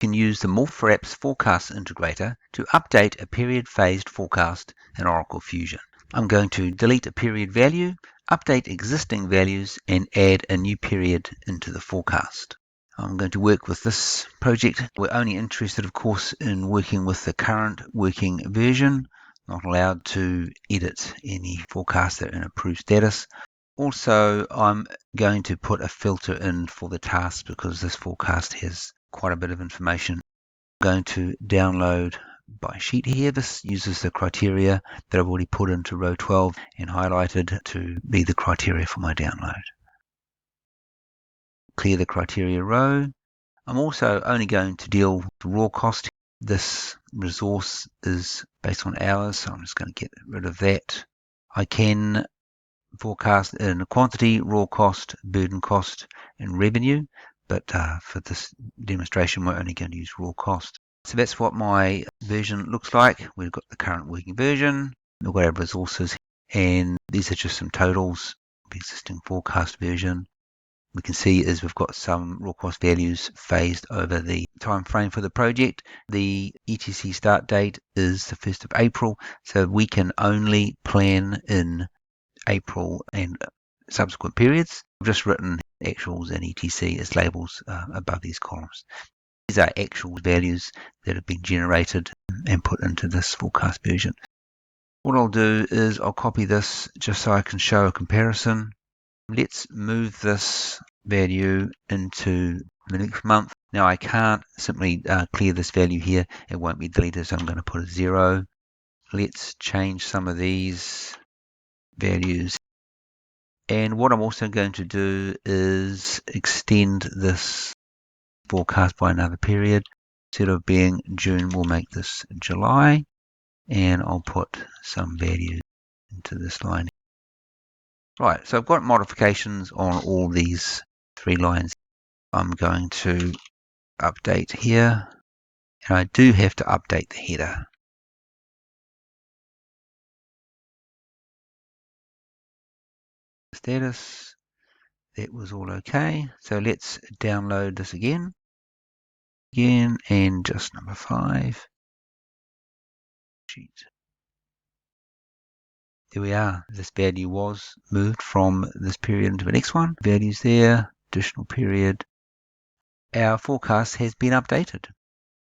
You can use the More4apps Forecast Integrator to update a period-phased forecast in Oracle Fusion. I'm going to delete a period value, update existing values, and add a new period into the forecast. I'm going to work with this project. We're only interested, of course, in working with the current working version, not allowed to edit any forecasts that are in approved status. Also, I'm going to put a filter in for the tasks because this forecast has quite a bit of information. I'm going to download by sheet here. This uses the criteria that I've already put into row 12 and highlighted to be the criteria for my download. Clear the criteria row. I'm also only going to deal with raw cost. This resource is based on hours, so I'm just going to get rid of that. I can forecast in quantity, raw cost, burden cost, and revenue, but for this demonstration, we're only going to use raw cost. So that's what my version looks like. We've got the current working version, we've got our resources, and these are just some totals of the existing forecast version. We can see is we've got some raw cost values phased over the time frame for the project. The ETC start date is the 1st of April, so we can only plan in April and subsequent periods. I've just written actuals and ETC as labels above these columns. These are actual values that have been generated and put into this forecast version. What I'll do is I'll copy this just so I can show a comparison. Let's move this value into the next month. Now I can't simply clear this value here. It won't be deleted, so I'm going to put a 0. Let's change some of these values. And what I'm also going to do is extend this forecast by another period. Instead of being June, we'll make this July. And I'll put some values into this line. Right, so I've got modifications on all these 3 lines. I'm going to update here, and I do have to update the header. Status, that was all okay. So let's download this again, and just number 5. Sheet. There we are. This value was moved from this period into the next one. Values there, additional period. Our forecast has been updated.